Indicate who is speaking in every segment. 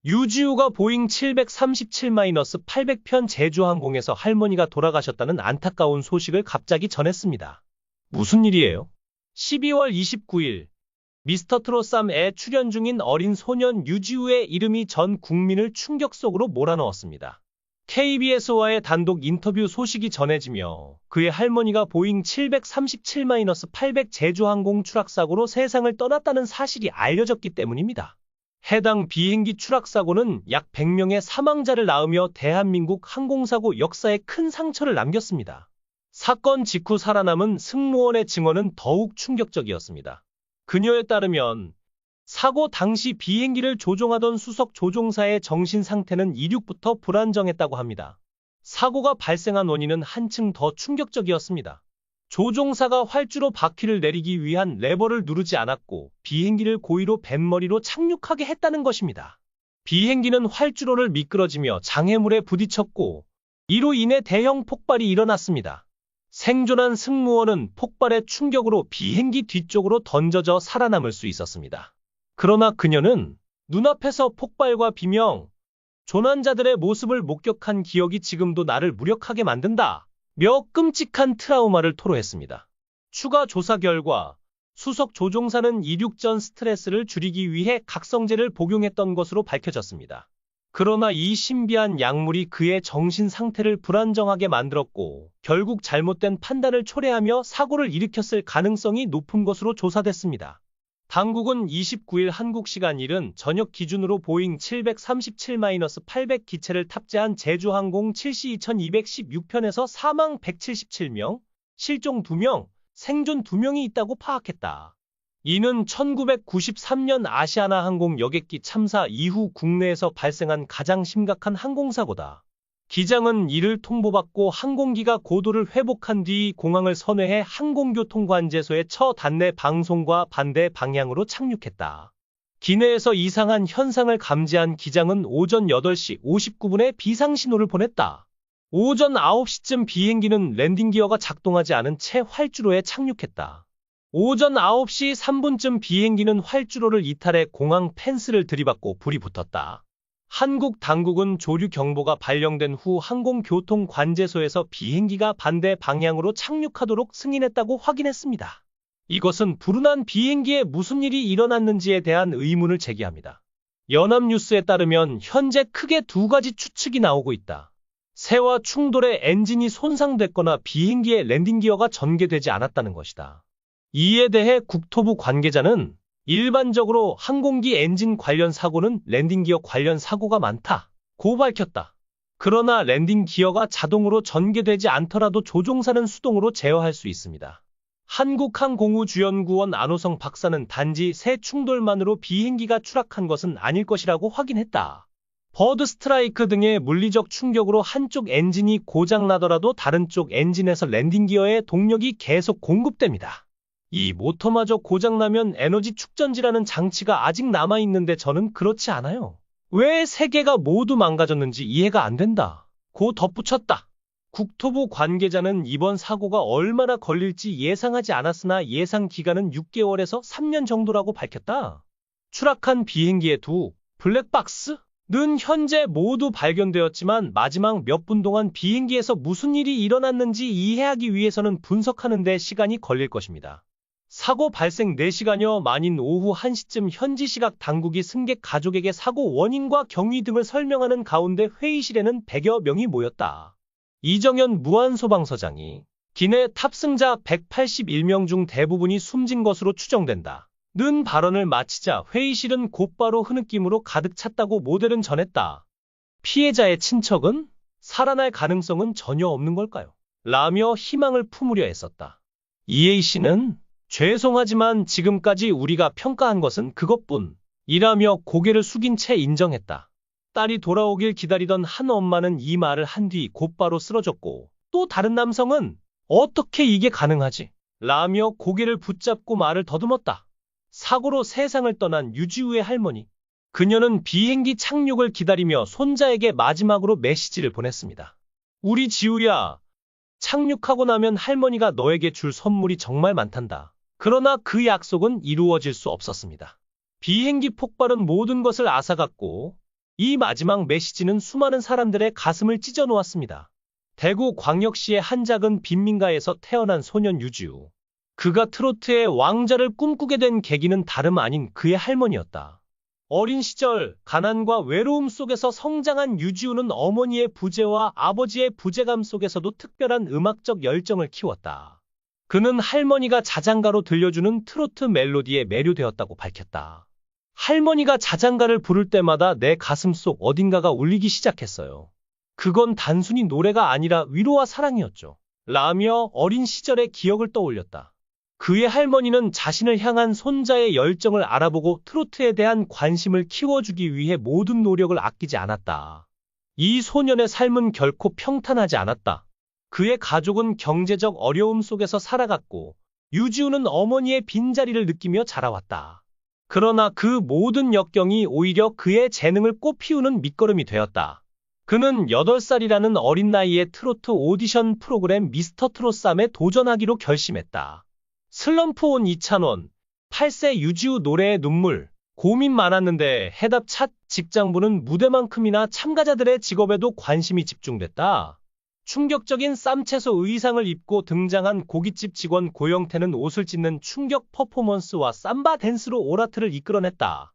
Speaker 1: 유지우가 보잉 737-800편 제주항공에서 할머니가 돌아가셨다는 안타까운 소식을 갑자기 전했습니다. 무슨 일이에요? 12월 29일 미스터 트롯3에 출연 중인 어린 소년 유지우의 이름이 전 국민을 충격 속으로 몰아넣었습니다. KBS와의 단독 인터뷰 소식이 전해지며 그의 할머니가 보잉 737-800 제주항공 추락사고로 세상을 떠났다는 사실이 알려졌기 때문입니다. 해당 비행기 추락사고는 약 100명의 사망자를 낳으며 대한민국 항공사고 역사에 큰 상처를 남겼습니다. 사건 직후 살아남은 승무원의 증언은 더욱 충격적이었습니다. 그녀에 따르면 사고 당시 비행기를 조종하던 수석 조종사의 정신 상태는 이륙부터 불안정했다고 합니다. 사고가 발생한 원인은 한층 더 충격적이었습니다. 조종사가 활주로 바퀴를 내리기 위한 레버를 누르지 않았고 비행기를 고의로 뱃머리로 착륙하게 했다는 것입니다. 비행기는 활주로를 미끄러지며 장애물에 부딪혔고 이로 인해 대형 폭발이 일어났습니다. 생존한 승무원은 폭발의 충격으로 비행기 뒤쪽으로 던져져 살아남을 수 있었습니다. 그러나 그녀는 눈앞에서 폭발과 비명, 조난자들의 모습을 목격한 기억이 지금도 나를 무력하게 만든다. 며 끔찍한 트라우마를 토로했습니다. 추가 조사 결과 수석 조종사는 이륙 전 스트레스를 줄이기 위해 각성제를 복용했던 것으로 밝혀졌습니다. 그러나 이 신비한 약물이 그의 정신 상태를 불안정하게 만들었고 결국 잘못된 판단을 초래하며 사고를 일으켰을 가능성이 높은 것으로 조사됐습니다. 당국은 29일 한국 시간 이른 저녁 기준으로 보잉 737-800 기체를 탑재한 제주항공 7시 2216편에서 사망 177명, 실종 2명, 생존 2명이 있다고 파악했다. 이는 1993년 아시아나항공 여객기 참사 이후 국내에서 발생한 가장 심각한 항공사고다. 기장은 이를 통보받고 항공기가 고도를 회복한 뒤 공항을 선회해 항공교통관제소에 첫 안내 방송과 반대 방향으로 착륙했다. 기내에서 이상한 현상을 감지한 기장은 오전 8시 59분에 비상신호를 보냈다. 오전 9시쯤 비행기는 랜딩 기어가 작동하지 않은 채 활주로에 착륙했다. 오전 9시 3분쯤 비행기는 활주로를 이탈해 공항 펜스를 들이받고 불이 붙었다. 한국 당국은 조류 경보가 발령된 후 항공교통관제소에서 비행기가 반대 방향으로 착륙하도록 승인했다고 확인했습니다. 이것은 불운한 비행기에 무슨 일이 일어났는지에 대한 의문을 제기합니다. 연합뉴스에 따르면 현재 크게 두 가지 추측이 나오고 있다. 새와 충돌에 엔진이 손상됐거나 비행기의 랜딩 기어가 전개되지 않았다는 것이다. 이에 대해 국토부 관계자는 일반적으로 항공기 엔진 관련 사고는 랜딩 기어 관련 사고가 많다고 밝혔다. 그러나 랜딩 기어가 자동으로 전개되지 않더라도 조종사는 수동으로 제어할 수 있습니다. 한국항공우주연구원 안호성 박사는 단지 새 충돌만으로 비행기가 추락한 것은 아닐 것이라고 확인했다. 버드 스트라이크 등의 물리적 충격으로 한쪽 엔진이 고장나더라도 다른 쪽 엔진에서 랜딩 기어의 동력이 계속 공급됩니다. 이 모터마저 고장나면 에너지 축전지라는 장치가 아직 남아있는데 저는 그렇지 않아요. 왜 세 개가 모두 망가졌는지 이해가 안 된다. 고 덧붙였다. 국토부 관계자는 이번 사고가 얼마나 걸릴지 예상하지 않았으나 예상 기간은 6개월에서 3년 정도라고 밝혔다. 추락한 비행기의 두 블랙박스는 현재 모두 발견되었지만 마지막 몇 분 동안 비행기에서 무슨 일이 일어났는지 이해하기 위해서는 분석하는 데 시간이 걸릴 것입니다. 사고 발생 4시간여 만인 오후 1시쯤 현지 시각 당국이 승객 가족에게 사고 원인과 경위 등을 설명하는 가운데 회의실에는 100여 명이 모였다. 이정현 무한소방서장이 기내 탑승자 181명 중 대부분이 숨진 것으로 추정된다. 는 발언을 마치자 회의실은 곧바로 흐느낌으로 가득 찼다고 모델은 전했다. 피해자의 친척은 살아날 가능성은 전혀 없는 걸까요? 라며 희망을 품으려 했었다. 이에이 씨는 죄송하지만 지금까지 우리가 평가한 것은 그것뿐 이라며 고개를 숙인 채 인정했다. 딸이 돌아오길 기다리던 한 엄마는 이 말을 한 뒤 곧바로 쓰러졌고 또 다른 남성은 어떻게 이게 가능하지? 라며 고개를 붙잡고 말을 더듬었다. 사고로 세상을 떠난 유지우의 할머니. 그녀는 비행기 착륙을 기다리며 손자에게 마지막으로 메시지를 보냈습니다. 우리 지우야, 착륙하고 나면 할머니가 너에게 줄 선물이 정말 많단다. 그러나 그 약속은 이루어질 수 없었습니다. 비행기 폭발은 모든 것을 앗아갔고 이 마지막 메시지는 수많은 사람들의 가슴을 찢어 놓았습니다. 대구 광역시의 한 작은 빈민가에서 태어난 소년 유지우. 그가 트로트의 왕자를 꿈꾸게 된 계기는 다름 아닌 그의 할머니였다. 어린 시절 가난과 외로움 속에서 성장한 유지우는 어머니의 부재와 아버지의 부재감 속에서도 특별한 음악적 열정을 키웠다. 그는 할머니가 자장가로 들려주는 트로트 멜로디에 매료되었다고 밝혔다. 할머니가 자장가를 부를 때마다 내 가슴 속 어딘가가 울리기 시작했어요. 그건 단순히 노래가 아니라 위로와 사랑이었죠. 라며 어린 시절의 기억을 떠올렸다. 그의 할머니는 자신을 향한 손자의 열정을 알아보고 트로트에 대한 관심을 키워주기 위해 모든 노력을 아끼지 않았다. 이 소년의 삶은 결코 평탄하지 않았다. 그의 가족은 경제적 어려움 속에서 살아갔고, 유지우는 어머니의 빈자리를 느끼며 자라왔다. 그러나 그 모든 역경이 오히려 그의 재능을 꽃피우는 밑거름이 되었다. 그는 8살이라는 어린 나이에 트로트 오디션 프로그램 미스터 트롯삼에 도전하기로 결심했다. 슬럼프 온 이찬원, 8세 유지우 노래의 눈물, 고민 많았는데 해답 찻 직장부는 무대만큼이나 참가자들의 직업에도 관심이 집중됐다. 충격적인 쌈채소 의상을 입고 등장한 고깃집 직원 고영태는 옷을 찢는 충격 퍼포먼스와 삼바 댄스로 오라트를 이끌어냈다.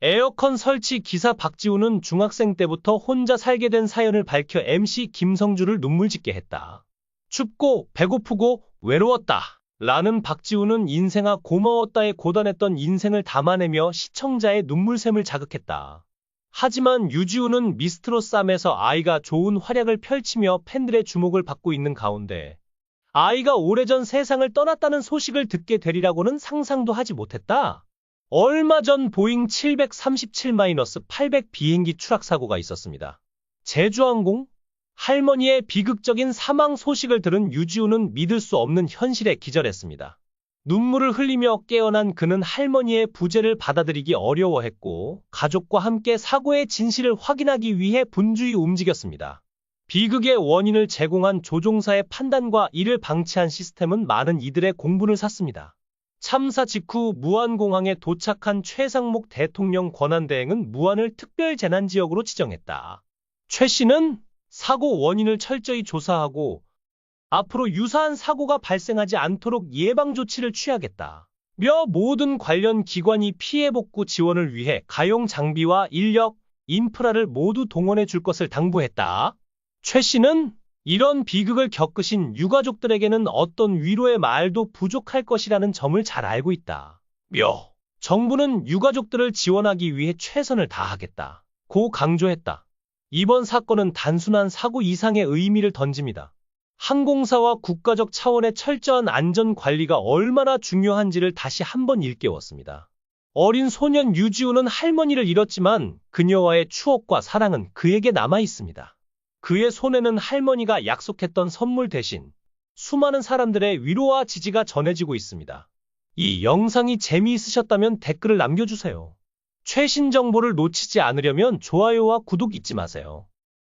Speaker 1: 에어컨 설치 기사 박지우는 중학생 때부터 혼자 살게 된 사연을 밝혀 MC 김성주를 눈물짓게 했다. 춥고 배고프고 외로웠다. 라는 박지우는 인생아 고마웠다에 고단했던 인생을 담아내며 시청자의 눈물샘을 자극했다. 하지만 유지우는 미스트롯3에서 아이가 좋은 활약을 펼치며 팬들의 주목을 받고 있는 가운데 아이가 오래전 세상을 떠났다는 소식을 듣게 되리라고는 상상도 하지 못했다. 얼마 전 보잉 737-800 비행기 추락 사고가 있었습니다. 제주항공? 할머니의 비극적인 사망 소식을 들은 유지우는 믿을 수 없는 현실에 기절했습니다. 눈물을 흘리며 깨어난 그는 할머니의 부재를 받아들이기 어려워했고 가족과 함께 사고의 진실을 확인하기 위해 분주히 움직였습니다. 비극의 원인을 제공한 조종사의 판단과 이를 방치한 시스템은 많은 이들의 공분을 샀습니다. 참사 직후 무안공항에 도착한 최상목 대통령 권한대행은 무안을 특별재난지역으로 지정했다. 최 씨는 사고 원인을 철저히 조사하고 앞으로 유사한 사고가 발생하지 않도록 예방 조치를 취하겠다. 며 모든 관련 기관이 피해 복구 지원을 위해 가용 장비와 인력, 인프라를 모두 동원해 줄 것을 당부했다. 최 씨는 이런 비극을 겪으신 유가족들에게는 어떤 위로의 말도 부족할 것이라는 점을 잘 알고 있다. 며 정부는 유가족들을 지원하기 위해 최선을 다하겠다. 고 강조했다. 이번 사건은 단순한 사고 이상의 의미를 던집니다. 항공사와 국가적 차원의 철저한 안전관리가 얼마나 중요한지를 다시 한번 일깨웠습니다. 어린 소년 유지우는 할머니를 잃었지만 그녀와의 추억과 사랑은 그에게 남아 있습니다. 그의 손에는 할머니가 약속했던 선물 대신 수많은 사람들의 위로와 지지가 전해지고 있습니다. 이 영상이 재미있으셨다면 댓글을 남겨주세요. 최신 정보를 놓치지 않으려면 좋아요와 구독 잊지 마세요.